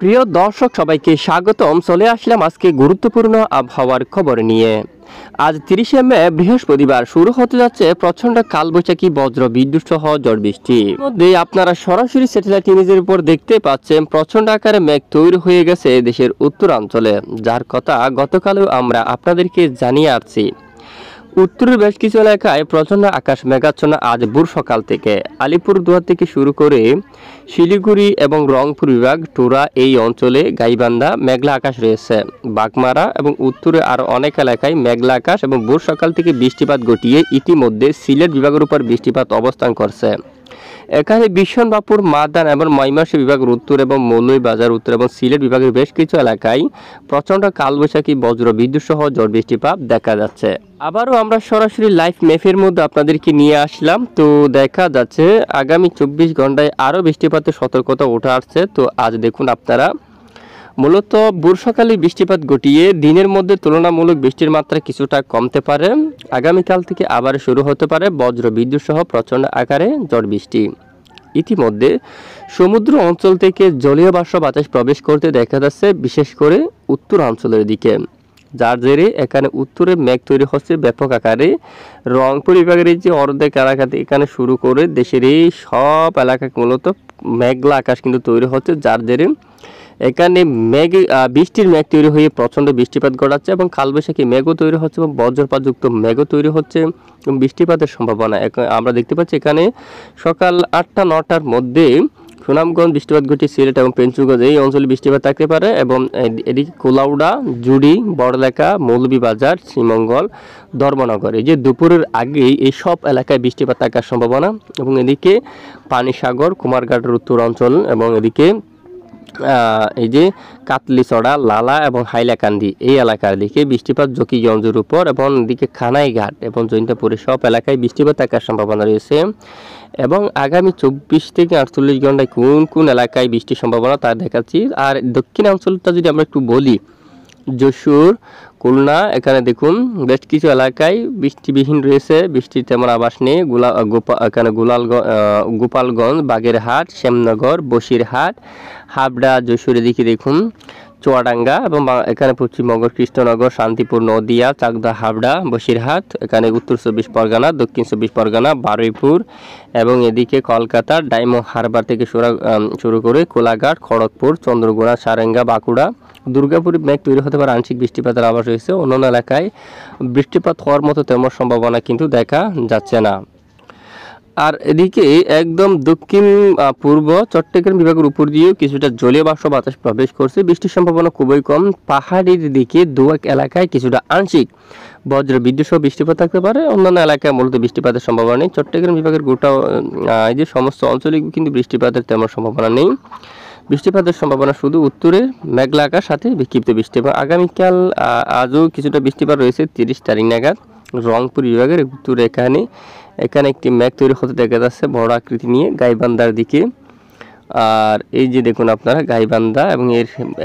প্রিয় দর্শক সবাইকে স্বাগতম। চলে আসলাম আজকে গুরুত্বপূর্ণ আবহাওয়ার খবর নিয়ে। আজ 30শে মে বৃহস্পতিবার শুরু হতে যাচ্ছে প্রচন্ড কালবৈশাখী বজ্র বিদ্যুৎ সহ ঝড় বৃষ্টি। মধ্যে আপনারা সরাসরি স্যাটেলাইট ইমেজের উপর দেখতে পাচ্ছেন প্রচন্ড আকারে মেঘ তৈরি হয়ে গেছে দেশের উত্তরাঞ্চলে, যার কথা গতকালও আমরা আপনাদেরকে জানিয়ে আসছি। উত্তরের বেশ কিছু এলাকায় প্রচন্ড আকাশ মেঘাচ্ছন্ন আজ ভোর সকাল থেকে। আলিপুরদুয়ার থেকে শুরু করে শিলিগুড়ি এবং রংপুর বিভাগ টোরা এই অঞ্চলে গাইবান্ধা মেঘলা আকাশ রয়েছে। বাগমারা এবং উত্তরে আরও অনেক এলাকায় মেঘলা আকাশ এবং ভোর সকাল থেকে বৃষ্টিপাত ঘটিয়ে ইতিমধ্যে সিলেট বিভাগের উপর বৃষ্টিপাত অবস্থান করছে। এখানে বিশ্বনাথপুর, মাদান এবং ময়মনসিংহ বিভাগের উত্তর এবং মৌলভীবাজার উত্তর এবং সিলেট বিভাগের বেশ কিছু এলাকায় প্রচণ্ড কালবৈশাখী বজ্র বিদ্যুৎ সহ ঝড় বৃষ্টিপাত দেখা যাচ্ছে। আবারও আমরা সরাসরি লাইভ ম্যাপের মধ্যে আপনাদেরকে নিয়ে আসলাম। তো দেখা যাচ্ছে আগামী 24 ঘন্টায় আরও বৃষ্টিপাতের সতর্কতা উঠে আসছে। তো আজ দেখুন আপনারা মূলত বর্ষাকালে বৃষ্টিপাত ঘটিয়ে দিনের মধ্যে তুলনামূলক বৃষ্টির মাত্রা কিছুটা কমতে পারে। আগামীকাল থেকে আবার শুরু হতে পারে বজ্র বিদ্যুৎ সহ প্রচণ্ড আকারে ঝড় বৃষ্টি। ইতিমধ্যে সমুদ্র অঞ্চল থেকে জলীয় বাষ্প বাতাস প্রবেশ করতে দেখা যাচ্ছে, বিশেষ করে উত্তরাঞ্চলের দিকে, যার জেরে এখানে উত্তরে মেঘ তৈরি হচ্ছে ব্যাপক আকারে। রংপুর বিভাগের যে অর্ধেক এলাকাতে এখানে শুরু করে দেশের এই সব এলাকায় মূলত মেঘলা আকাশ কিন্তু তৈরি হচ্ছে, যার জেরে এখানে বৃষ্টির মেঘ তৈরি হয়ে প্রচণ্ড বৃষ্টিপাত ঘটাচ্ছে এবং কালবৈশাখী মেঘও তৈরি হচ্ছে এবং বজ্রপাতযুক্ত মেঘও তৈরি হচ্ছে এবং বৃষ্টিপাতের সম্ভাবনা আমরা দেখতে পাচ্ছি। এখানে সকাল 8টা-9টার মধ্যে সুনামগঞ্জ বৃষ্টিপাত ঘটিয়ে সিলেট এবং পেঞ্চুগঞ্জ এই অঞ্চলে বৃষ্টিপাত থাকতে পারে এবং এদিকে কুলাউড়া, জুড়ি, বড়লেখা, মৌলভীবাজার, শ্রীমঙ্গল, ধর্মনগর এই যে দুপুরের আগেই এই সব এলাকায় বৃষ্টিপাত থাকার সম্ভাবনা। এবং এদিকে পানিসাগর, কুমারঘাটের উত্তর অঞ্চল এবং এদিকে এই যে কাতলিচড়া, লালা এবং হাইলাকান্দি এই এলাকার দিকে বৃষ্টিপাত জকিগঞ্জের উপর এবং এদিকে খানাইঘাট এবং জৈন্তাপুরের সব এলাকায় বৃষ্টিপাত থাকার সম্ভাবনা রয়েছে। এবং আগামী 24 থেকে 48 ঘন্টায় কোন কোন এলাকায় বৃষ্টির সম্ভাবনা তা দেখাচ্ছি। আর দক্ষিণাঞ্চলটা যদি আমরা একটু বলি, যশোর, খুলনা, এখানে দেখুন বেশ কিছু এলাকায় বৃষ্টিবিহীন রয়েছে, বৃষ্টির তেমন আভাস নেই। এখানে গোপালগঞ্জ, বাগেরহাট, শ্যামনগর, বসিরহাট, হাবড়া, যশোরের দিকে দেখুন চুয়াডাঙ্গা এবং এখানে পশ্চিমবঙ্গ কৃষ্ণনগর, শান্তিপুর, নদিয়া, চাকদা, হাবড়া, বসিরহাট, এখানে উত্তর 24 পরগনা, দক্ষিণ 24 পরগনা, বারুইপুর এবং এদিকে কলকাতা ডায়মন্ড হারবার থেকে শুরু করে কোলাঘাট, খড়গপুর, চন্দ্রকোনা, সারেঙ্গা, বাঁকুড়া, দুর্গাপুরে মেঘ তৈরি হতে পারে, আংশিক বৃষ্টিপাতের আভাস রয়েছে। অন্যান্য এলাকায় বৃষ্টিপাত হওয়ার মতো তেমন সম্ভাবনা কিন্তু দেখা যাচ্ছে না। আর এদিকে একদম দক্ষিণ পূর্ব চট্টগ্রাম বিভাগের উপর দিয়েও কিছুটা জলীয় বাষ্প বাতাস প্রবেশ করছে, বৃষ্টির সম্ভাবনা খুবই কম। পাহাড়ির দিকে দু এক এলাকায় কিছুটা আংশিক বজ্র বিদ্যুৎ সহ বৃষ্টিপাত থাকতে পারে, অন্যান্য এলাকায় মূলত বৃষ্টিপাতের সম্ভাবনা নেই। চট্টগ্রাম বিভাগের গোটা এই যে সমস্ত অঞ্চলে কিন্তু বৃষ্টিপাতের তেমন সম্ভাবনা নেই। বৃষ্টিপাতের সম্ভাবনা শুধু উত্তরে মেঘলা আকাশ সাথে বিক্ষিপ্ত বৃষ্টি। এবং আগামীকাল আজও কিছুটা বৃষ্টিপাত রয়েছে 30 তারিখ নাগাদ রংপুর বিভাগের উত্তরে। এখানে একটি মেঘ তৈরি হতে দেখা যাচ্ছে বড় আকৃতি নিয়ে গাইবান্ধার দিকে। আর এই যে দেখুন আপনারা গাইবান্ধা এবং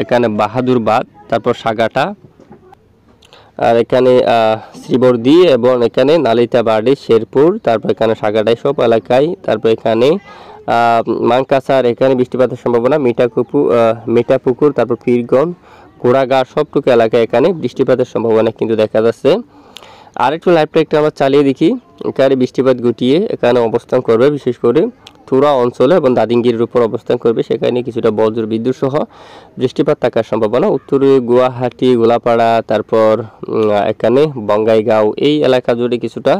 এখানে বাহাদুরবাদ, তারপর সাগাটা, আর এখানে শ্রীবর্দী এবং এখানে নালিতাবাড়ি, শেরপুর, তারপর এখানে সাগাটাই সব এলাকায়, তারপর এখানে মানকাসার এখানে বৃষ্টিপাতের সম্ভাবনা, মিঠাপুকুর, তারপর পীরগঞ্জ, ঘোড়াঘাট সবটুকু এলাকায় এখানে বৃষ্টিপাতের সম্ভাবনা কিন্তু দেখা যাচ্ছে। আরেকটু লাইভটা একটু আমরা চালিয়ে দেখি। এখানে বৃষ্টিপাত ঘটিয়ে এখানে অবস্থান করবে, বিশেষ করে তুরা অঞ্চলে এবং দাদিঙ্গিরির উপর অবস্থান করবে, সেখানে কিছুটা বজ্র বিদ্যুৎ সহ বৃষ্টিপাত থাকার সম্ভাবনা। উত্তরে গুয়াহাটি, গোলাপাড়া, তারপর এখানে বঙ্গাইগাঁও এই এলাকা জুড়ে কিছুটা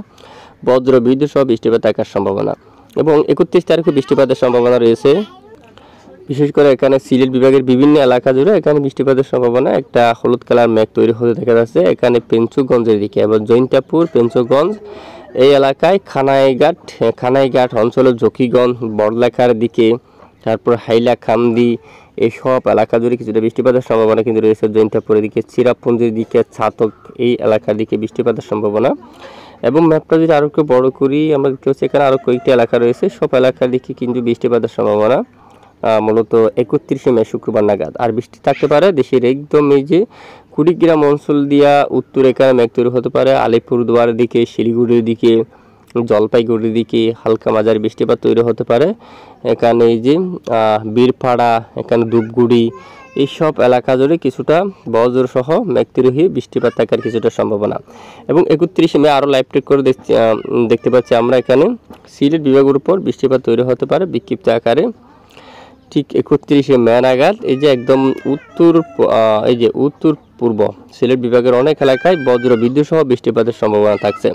বজ্র বিদ্যুৎ সহ বৃষ্টিপাত থাকার সম্ভাবনা। এবং 31 তারিখে বৃষ্টিপাতের সম্ভাবনা রয়েছে, বিশেষ করে এখানে সিলেট বিভাগের বিভিন্ন এলাকা জুড়ে এখানে বৃষ্টিপাতের সম্ভাবনা। একটা হলুদ কালার মেঘ তৈরি হতে দেখা যাচ্ছে এখানে পেঞ্চুগঞ্জের দিকে এবং জৈন্তাপুর, পেঞ্চুগঞ্জ এই এলাকায়, খানাইঘাট অঞ্চলে জকিগঞ্জ, বড়লেখার দিকে, তারপর হাইলাকান্দি এই সব এলাকা জুড়ে কিছুটা বৃষ্টিপাতের সম্ভাবনা কিন্তু রয়েছে। জৈন্তাপুরের দিকে, চিরাপুঞ্জির দিকে, ছাতক এই এলাকার দিকে বৃষ্টিপাতের সম্ভাবনা। এবং ম্যাপটা যদি আরও একটু বড় করি আমরা দেখতে পাচ্ছি এখানে আরও কয়েকটি এলাকা রয়েছে, সব এলাকার দিকে কিন্তু বৃষ্টিপাতের সম্ভাবনা মূলত 31 মে শুক্রবার নাগাদ। আর বৃষ্টি থাকতে পারে দেশের একদম এই যে কুড়িগ্রাম অঞ্চল দিয়া উত্তর, এখানে মেঘ তৈরি হতে পারে আলিপুরদুয়ারের দিকে, শিলিগুড়ির দিকে, জলপাইগুড়ির দিকে হালকা মাঝারি বৃষ্টিপাত তৈরি হতে পারে। এখানে এই যে বীরপাড়া, এখানে ধূপগুড়ি, এইসব এলাকা জুড়ে কিছুটা বজ্র সহ মেঘ তৈরি হয়ে বৃষ্টিপাত থাকার কিছুটা সম্ভাবনা। এবং 31 মে আরও লাইভ ট্রেক করে দেখতে পাচ্ছি আমরা এখানে সিলেট বিভাগের উপর বৃষ্টিপাত তৈরি হতে পারে বিক্ষিপ্ত আকারে। ঠিক 31 মে নাগাদ এই যে একদম উত্তর পূর্ব সিলেট বিভাগের অনেক এলাকায় বজ্র বিদ্যুৎ সহ বৃষ্টিপাতের সম্ভাবনা থাকছে।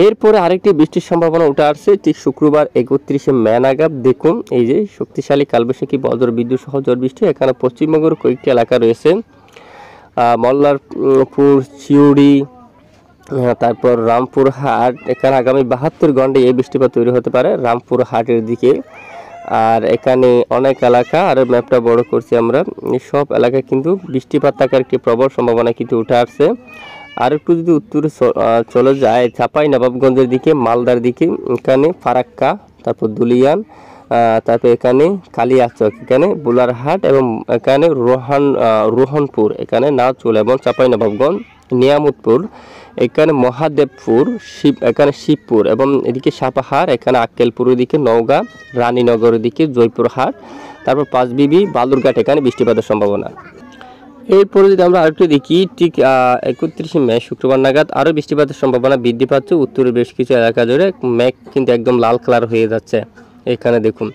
এরপরে আরেকটি বৃষ্টির সম্ভাবনা উঠে আসছে ঠিক শুক্রবার 31 মে নাগাদ। দেখুন এই যে শক্তিশালী কালবৈশাখী বজ্র বিদ্যুৎ সহ ঝড় বৃষ্টি। এখানে পশ্চিমবঙ্গের কয়েকটি এলাকা রয়েছে, মল্লারপুর, চিউড়ি, তারপর রামপুরহাট। এখানে আগামী 72 ঘন্টায় এই বৃষ্টিপাত তৈরি হতে পারে রামপুরহাটের দিকে। আর এখানে অনেক এলাকা, আর ম্যাপটা বড় করছি আমরা, সব এলাকায় কিন্তু বৃষ্টিপাত থাকার একটি প্রবল সম্ভাবনা কিন্তু উঠে আসছে। আর একটু যদি উত্তরে চলে যায় চাঁপাইনবাবগঞ্জের দিকে, মালদার দিকে, এখানে ফারাক্কা, তারপর দুলিয়ান, তারপর এখানে কালিয়াচক, এখানে বুলারহাট এবং এখানে রোহনপুর, এখানে নাচুল এবং চাঁপাইনবাবগঞ্জ, নিয়ামতপুর, এখানে মহাদেবপুর, এখানে শিবপুর এবং এদিকে সাপাহার, এখানে আক্কেলপুরের দিকে নওগাঁ, রানীনগরের দিকে জয়পুরহাট, তারপর পাঁচবিবি, বালুরঘাট, এখানে বৃষ্টিপাতের সম্ভাবনা। এরপরে যদি আমরা আরেকটু দেখি ঠিক 31 মে শুক্রবার নাগাদ আরও বৃষ্টিপাতের সম্ভাবনা বৃদ্ধি পাচ্ছে উত্তরের বেশ কিছু এলাকা জুড়ে। মেঘ কিন্তু একদম লাল কালার হয়ে যাচ্ছে। এখানে দেখুন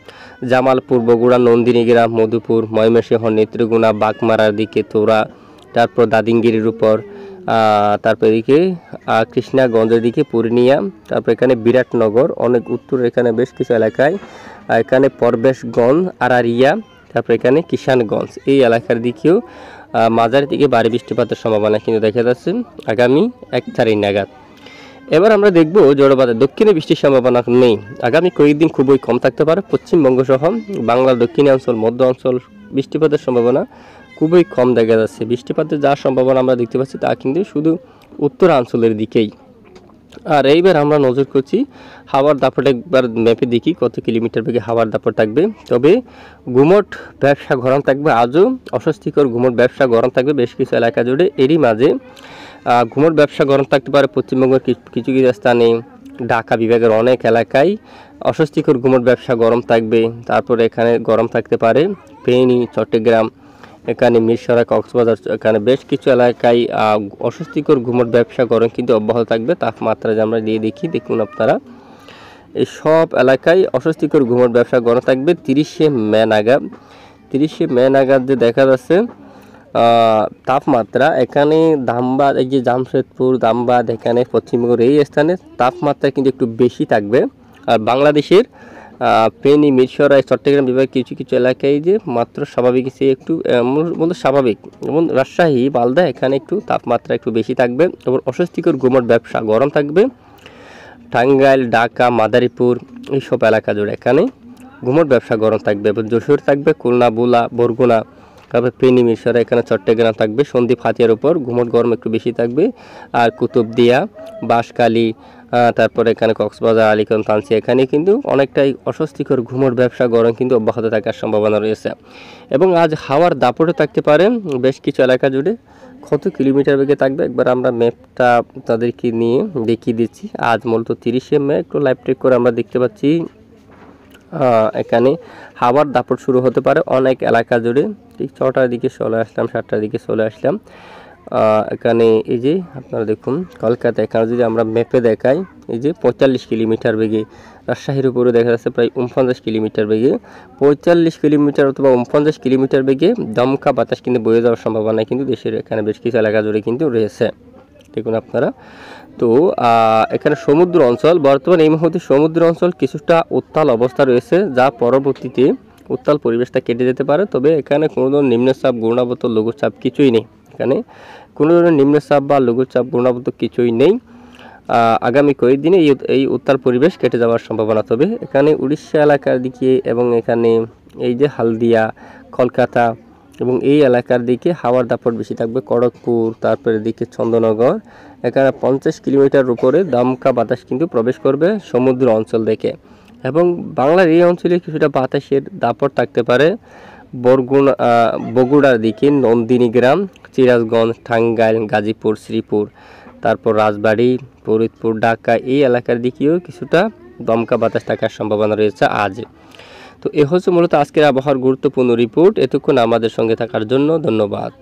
জামালপুর, বগুড়া, নন্দিনীগ্রাম, মধুপুর, ময়মনসিংহ, নেত্রকোনা, বাগমারার দিকে তোরা, তারপর দাদিঙ্গিরির উপর, তারপর এদিকে কৃষ্ণাগঞ্জের দিকে পূর্ণিয়া, তারপর এখানে বিরাটনগর, অনেক উত্তরের এখানে বেশ কিছু এলাকায়, এখানে পরবেশগঞ্জ, আরারিয়া, তারপর এখানে কিষানগঞ্জ, এই এলাকার দিকেও মাঝারি থেকে ভারী বৃষ্টিপাতের সম্ভাবনা কিন্তু দেখা যাচ্ছে আগামী 1 তারিখ নাগাদ। এবার আমরা দেখব জড়বাদে দক্ষিণে বৃষ্টির সম্ভাবনা নেই, আগামী কয়েকদিন খুবই কম থাকতে পারে। পশ্চিমবঙ্গ সহ বাংলার দক্ষিণাঞ্চল, মধ্য অঞ্চল বৃষ্টিপাতের সম্ভাবনা খুবই কম দেখা যাচ্ছে। বৃষ্টিপাতের যা সম্ভাবনা আমরা দেখতে পাচ্ছি তা কিন্তু শুধু উত্তরাঞ্চলের দিকেই। আর এইবার আমরা নজর করছি হাওয়ার দাপট, একবার ম্যাপে দেখি কত কিলোমিটার বেগে হাওয়ার দাপট থাকবে। তবে গুমট ব্যবসা গরম থাকবে, আজও অস্বস্তিকর গুমট ব্যবসা গরম থাকবে বেশ কিছু এলাকা জুড়ে। এরই মাঝে গুমট ব্যবসা গরম থাকতে পারে পশ্চিমবঙ্গের কিছু কিছু স্থানে, ঢাকা বিভাগের অনেক এলাকায় অস্বস্তিকর গুমট ব্যবসা গরম থাকবে। তারপরে এখানে গরম থাকতে পারে ফেনী, চট্টগ্রাম, এখানে মিরসরাই, কক্সবাজার, এখানে বেশ কিছু এলাকায় অস্বস্তিকর গুমট ব্যবসা গরম কিন্তু অব্যাহত থাকবে। তাপমাত্রা যে আমরা দিয়ে দেখি, দেখুন আপনারা এই সব এলাকায় অস্বস্তিকর গুমট ব্যবসা গরম থাকবে 30 মে নাগাদ। 30 মে নাগাদ যে দেখা যাচ্ছে তাপমাত্রা এখানে ধামবাদ, এই যে জামশেদপুর, ধামবাদ, এখানে পশ্চিমবঙ্গের এই স্থানে তাপমাত্রা কিন্তু একটু বেশি থাকবে। আর বাংলাদেশের ফেনী, মিরসরাই, চট্টগ্রাম বিভাগ কিছু কিছু এলাকায় যে মাত্র স্বাভাবিক, সে একটু মূলত স্বাভাবিক, এবং রাজশাহী, মালদা, এখানে একটু তাপমাত্রা একটু বেশি থাকবে এবং অস্বস্তিকর গুমট ব্যবসা গরম থাকবে। টাঙ্গাইল, ঢাকা, মাদারীপুর, এইসব এলাকা জুড়ে এখানে গুমট ব্যবসা গরম থাকবে এবং যশোর থাকবে, খুলনা, বুলা, বরগুনা, তারপরে ফেনী, মিরসরাই, এখানে চট্টগ্রাম থাকবে। সন্দ্বীপ, হাতিয়ার উপর গুমট গরম একটু বেশি থাকবে। আর কুতুবদিয়া, বাঁশখালী, তারপরে এখানে কক্সবাজার, আলীগঞ্জ, তানসি, এখানে কিন্তু অনেকটাই অস্বস্তিকর ঘুমোর ব্যবসা গরম কিন্তু অব্যাহত থাকার সম্ভাবনা রয়েছে। এবং আজ হাওয়ার দাপটে থাকতে পারে বেশ কিছু এলাকা জুড়ে। কত কিলোমিটার বেগে থাকবে একবার আমরা ম্যাপটা তাদেরকে নিয়ে দেখিয়ে দিচ্ছি। আজ মূলত 30 মে একটু লাইভ ট্রেক করে আমরা দেখতে পাচ্ছি এখানে হাওয়ার দাপট শুরু হতে পারে অনেক এলাকা জুড়ে। ঠিক 6টার দিকে চলে আসলাম, 7টার দিকে চলে আসলাম। এখানে এই যে আপনারা দেখুন কলকাতা, এখানে যদি আমরা ম্যাপে দেখাই এই যে 45 কিলোমিটার বেগে, রাজশাহীর উপরে দেখা যাচ্ছে প্রায় 49 কিলোমিটার বেগে, 45 কিলোমিটার অথবা 49 কিলোমিটার বেগে দমকা বাতাস কিন্তু বয়ে যাওয়ার সম্ভাবনা কিন্তু দেশের এখানে বেশ কিছু এলাকা জুড়ে কিন্তু রয়েছে। দেখুন আপনারা। তো এখানে সমুদ্র অঞ্চল, বর্তমানে এই মুহূর্তে সমুদ্র অঞ্চল কিছুটা উত্তাল অবস্থা রয়েছে, যা পরবর্তীতে উত্তাল পরিবেশটা কেটে যেতে পারে। তবে এখানে কোনো ধরনের নিম্নচাপ, ঘূর্ণাবর্ত, লঘুচাপ কিছুই নেই। এখানে কোনো ধরনের নিম্নচাপ বা লঘুচাপ, ঘূর্ণাবর্ত কিছুই নেই। আগামী কয়েকদিনে এই উত্তাল পরিবেশ কেটে যাওয়ার সম্ভাবনা। তবে এখানে উড়িষ্যা এলাকার দিকে এবং এখানে এই যে হালদিয়া, কলকাতা এবং এই এলাকার দিকে হাওয়ার দাপট বেশি থাকবে। খড়গপুর, তারপরে দিকে চন্দননগর, এখানে 50 কিলোমিটার উপরে দমকা বাতাস কিন্তু প্রবেশ করবে সমুদ্র অঞ্চল থেকে। এবং বাংলার এই অঞ্চলে কিছুটা বাতাসের দাপট থাকতে পারে বগুড়ার দিকে, নন্দিনীগ্রাম, সিরাজগঞ্জ, টাঙ্গাইল, গাজীপুর, শ্রীপুর, তারপর রাজবাড়ী, ফরিদপুর, ঢাকা এই এলাকার দিকেও কিছুটা দমকা বাতাস থাকার সম্ভাবনা রয়েছে আজ। তো এ হচ্ছে মূলত আজকের আবহাওয়ার গুরুত্বপূর্ণ রিপোর্ট। এতক্ষণ আমাদের সঙ্গে থাকার জন্য ধন্যবাদ।